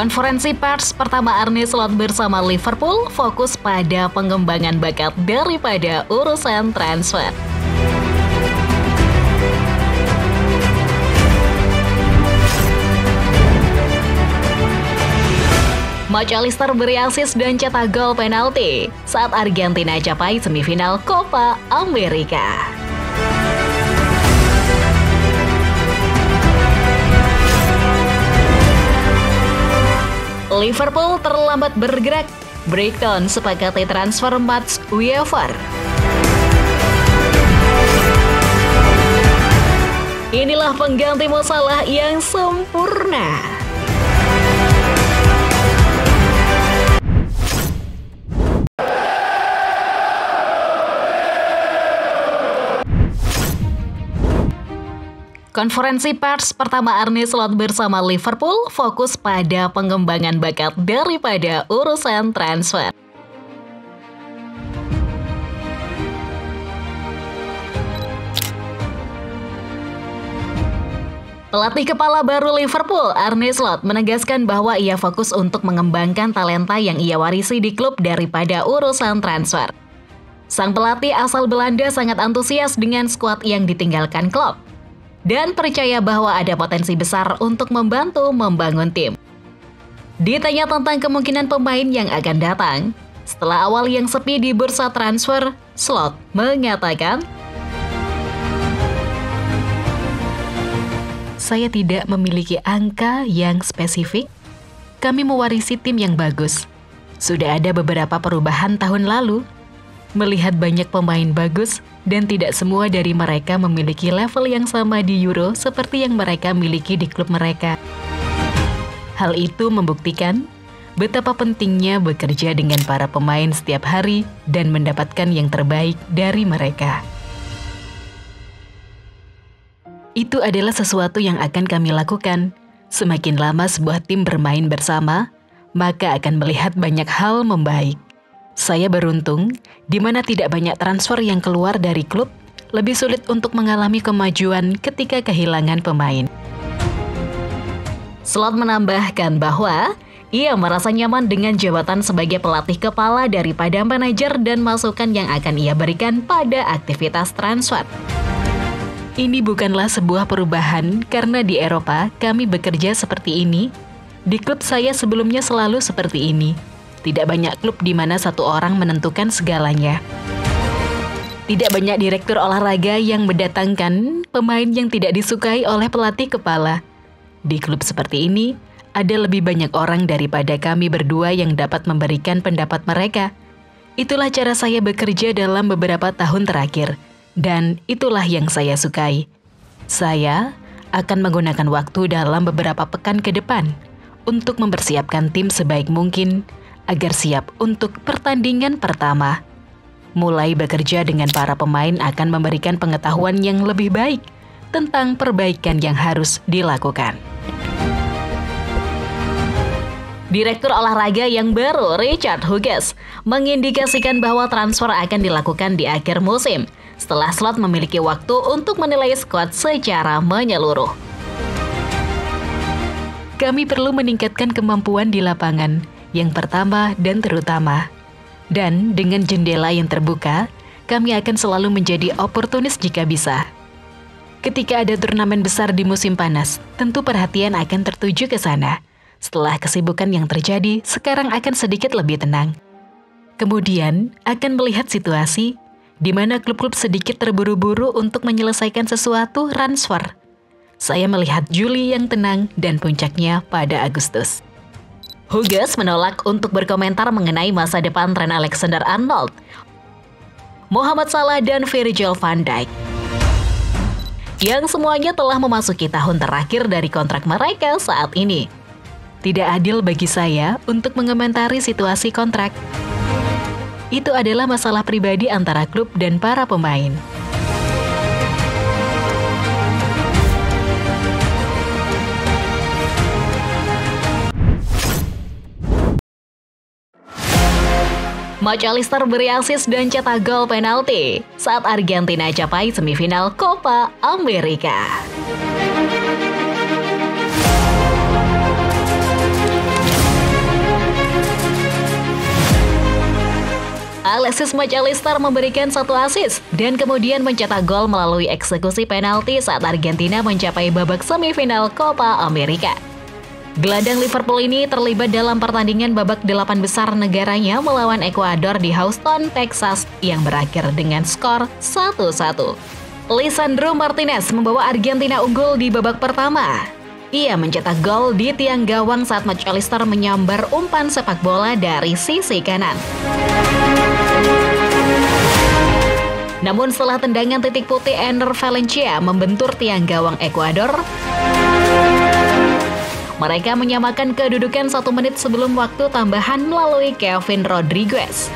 Konferensi pers pertama Arne Slot bersama Liverpool fokus pada pengembangan bakat daripada urusan transfer. McAllister beri asis dan cetak gol penalti saat Argentina capai semifinal Copa America. Liverpool terlambat bergerak, Brighton sepakati transfer Mats Wiever. Inilah pengganti Mo Salah yang sempurna. Konferensi pers pertama Arne Slot bersama Liverpool fokus pada pengembangan bakat daripada urusan transfer. Pelatih kepala baru Liverpool, Arne Slot, menegaskan bahwa ia fokus untuk mengembangkan talenta yang ia warisi di klub daripada urusan transfer. Sang pelatih asal Belanda sangat antusias dengan skuad yang ditinggalkan klub dan percaya bahwa ada potensi besar untuk membantu membangun tim. Ditanya tentang kemungkinan pemain yang akan datang, setelah awal yang sepi di bursa transfer, Slot mengatakan, "Saya tidak memiliki angka yang spesifik. Kami mewarisi tim yang bagus. Sudah ada beberapa perubahan tahun lalu. Melihat banyak pemain bagus, dan tidak semua dari mereka memiliki level yang sama di Euro seperti yang mereka miliki di klub mereka. Hal itu membuktikan betapa pentingnya bekerja dengan para pemain setiap hari dan mendapatkan yang terbaik dari mereka. Itu adalah sesuatu yang akan kami lakukan. Semakin lama sebuah tim bermain bersama, maka akan melihat banyak hal membaik. Saya beruntung, di mana tidak banyak transfer yang keluar dari klub, lebih sulit untuk mengalami kemajuan ketika kehilangan pemain." Slot menambahkan bahwa ia merasa nyaman dengan jabatan sebagai pelatih kepala daripada manajer dan masukan yang akan ia berikan pada aktivitas transfer. "Ini bukanlah sebuah perubahan karena di Eropa kami bekerja seperti ini. Di klub saya sebelumnya selalu seperti ini. Tidak banyak klub di mana satu orang menentukan segalanya. Tidak banyak direktur olahraga yang mendatangkan pemain yang tidak disukai oleh pelatih kepala. Di klub seperti ini, ada lebih banyak orang daripada kami berdua yang dapat memberikan pendapat mereka. Itulah cara saya bekerja dalam beberapa tahun terakhir, dan itulah yang saya sukai. Saya akan menggunakan waktu dalam beberapa pekan ke depan untuk mempersiapkan tim sebaik mungkin agar siap untuk pertandingan pertama. Mulai bekerja dengan para pemain akan memberikan pengetahuan yang lebih baik tentang perbaikan yang harus dilakukan." Direktur olahraga yang baru, Richard Hughes, mengindikasikan bahwa transfer akan dilakukan di akhir musim, setelah Slot memiliki waktu untuk menilai skuad secara menyeluruh. "Kami perlu meningkatkan kemampuan di lapangan, yang pertama dan terutama. Dan dengan jendela yang terbuka, kami akan selalu menjadi oportunis jika bisa. Ketika ada turnamen besar di musim panas, tentu perhatian akan tertuju ke sana. Setelah kesibukan yang terjadi, sekarang akan sedikit lebih tenang. Kemudian akan melihat situasi di mana klub-klub sedikit terburu-buru untuk menyelesaikan sesuatu transfer. Saya melihat Juli yang tenang dan puncaknya pada Agustus." Hughes menolak untuk berkomentar mengenai masa depan Trent Alexander-Arnold, Mohamed Salah dan Virgil van Dijk, yang semuanya telah memasuki tahun terakhir dari kontrak mereka saat ini. Tidak adil bagi saya untuk mengomentari situasi kontrak. Itu adalah masalah pribadi antara klub dan para pemain. McAllister beri asis dan cetak gol penalti saat Argentina capai semifinal Copa America. Alexis Mac Allister memberikan 1 assist dan kemudian mencetak gol melalui eksekusi penalti saat Argentina mencapai babak semifinal Copa America. Gelandang Liverpool ini terlibat dalam pertandingan babak 8 besar negaranya melawan Ekuador di Houston, Texas yang berakhir dengan skor 1-1. Lisandro Martinez membawa Argentina unggul di babak pertama. Ia mencetak gol di tiang gawang saat Mac Allister menyambar umpan sepak bola dari sisi kanan. Namun setelah tendangan titik putih Enner Valencia membentur tiang gawang Ekuador, mereka menyamakan kedudukan 1 menit sebelum waktu tambahan melalui Kevin Rodriguez.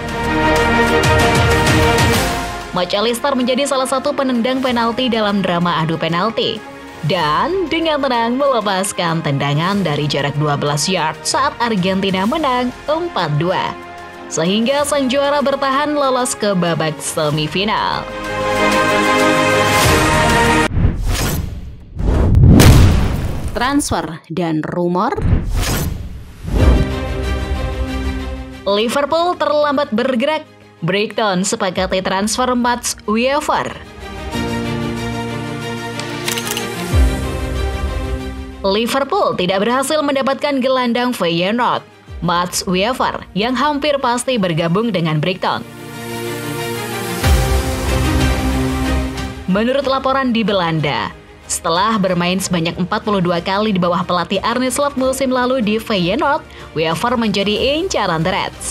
Mac Allister menjadi salah satu penendang penalti dalam drama adu penalti. Dan dengan tenang melepaskan tendangan dari jarak 12 yard saat Argentina menang 4-2. Sehingga sang juara bertahan lolos ke babak semifinal. Transfer dan rumor. Liverpool terlambat bergerak. Brighton sepakati transfer Mats Wiever. Liverpool tidak berhasil mendapatkan gelandang Feyenoord, Mats Wiever, yang hampir pasti bergabung dengan Brighton. Menurut laporan di Belanda, setelah bermain sebanyak 42 kali di bawah pelatih Arne Slot musim lalu di Feyenoord, Wiever menjadi incaran The Reds.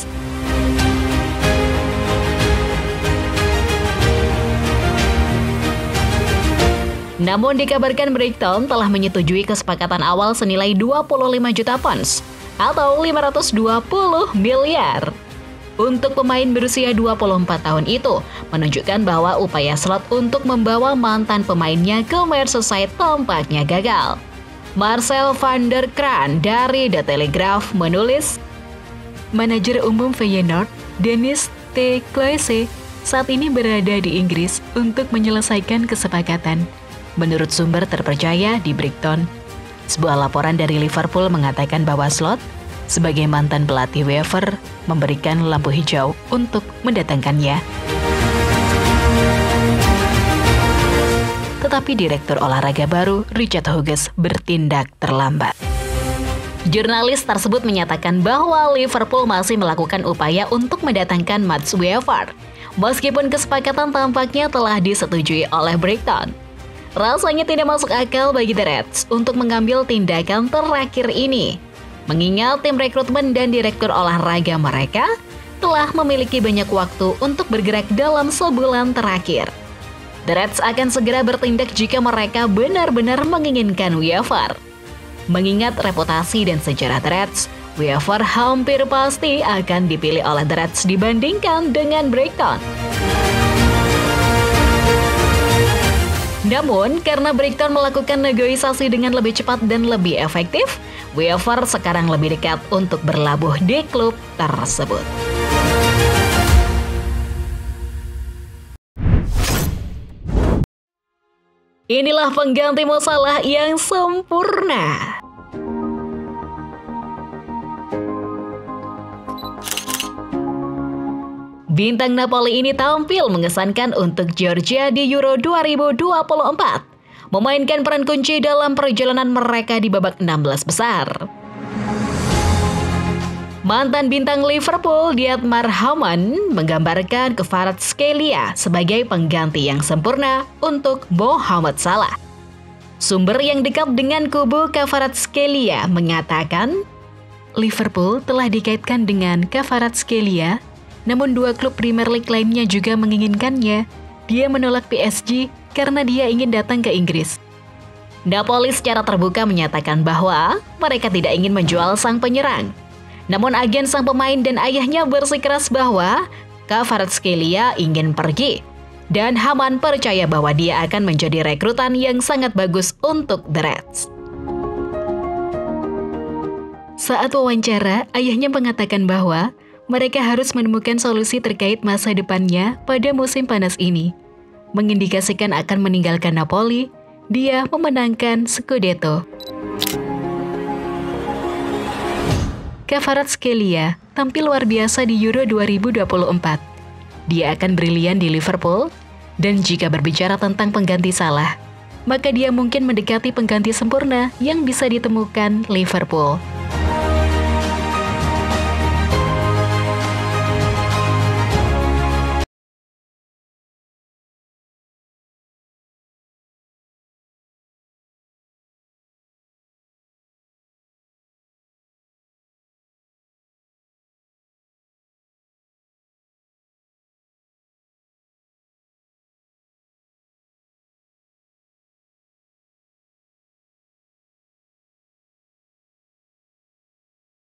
Namun dikabarkan Brighton telah menyetujui kesepakatan awal senilai 25 juta pounds atau 520 miliar. Untuk pemain berusia 24 tahun itu, menunjukkan bahwa upaya Slot untuk membawa mantan pemainnya ke Merseyside tampaknya gagal. Marcel van der Kraan dari The Telegraph menulis, manajer umum Feyenoord, Dennis T. Cloese, saat ini berada di Inggris untuk menyelesaikan kesepakatan. Menurut sumber terpercaya di Brighton, sebuah laporan dari Liverpool mengatakan bahwa Slot sebagai mantan pelatih Wiever memberikan lampu hijau untuk mendatangkannya. Tetapi direktur olahraga baru Richard Hughes bertindak terlambat. Jurnalis tersebut menyatakan bahwa Liverpool masih melakukan upaya untuk mendatangkan Mats Wiever, meskipun kesepakatan tampaknya telah disetujui oleh Brighton. Rasanya tidak masuk akal bagi The Reds untuk mengambil tindakan terakhir ini, mengingat tim rekrutmen dan direktur olahraga mereka telah memiliki banyak waktu untuk bergerak dalam sebulan terakhir. The Reds akan segera bertindak jika mereka benar-benar menginginkan Wiever. Mengingat reputasi dan sejarah The Reds, Wiever hampir pasti akan dipilih oleh The Reds dibandingkan dengan Brighton. Namun, karena Brighton melakukan negosiasi dengan lebih cepat dan lebih efektif, Wiever sekarang lebih dekat untuk berlabuh di klub tersebut. Inilah pengganti Mo Salah yang sempurna. Bintang Napoli ini tampil mengesankan untuk Georgia di Euro 2024, memainkan peran kunci dalam perjalanan mereka di babak 16 besar. Mantan bintang Liverpool Dietmar Hamann menggambarkan Kvaratskhelia sebagai pengganti yang sempurna untuk Mohamed Salah. Sumber yang dekat dengan kubu Kvaratskhelia mengatakan, Liverpool telah dikaitkan dengan Kvaratskhelia, namun 2 klub Premier League lainnya juga menginginkannya. Dia menolak PSG karena dia ingin datang ke Inggris. Napoli secara terbuka menyatakan bahwa mereka tidak ingin menjual sang penyerang. Namun agen sang pemain dan ayahnya bersikeras bahwa Kvaratskhelia ingin pergi. Dan Hamann percaya bahwa dia akan menjadi rekrutan yang sangat bagus untuk The Reds. Saat wawancara, ayahnya mengatakan bahwa mereka harus menemukan solusi terkait masa depannya pada musim panas ini. Mengindikasikan akan meninggalkan Napoli, dia memenangkan Scudetto. Kvaratskhelia tampil luar biasa di Euro 2024. dia akan brilian di Liverpool. Dan jika berbicara tentang pengganti Salah, maka dia mungkin mendekati pengganti sempurna yang bisa ditemukan Liverpool.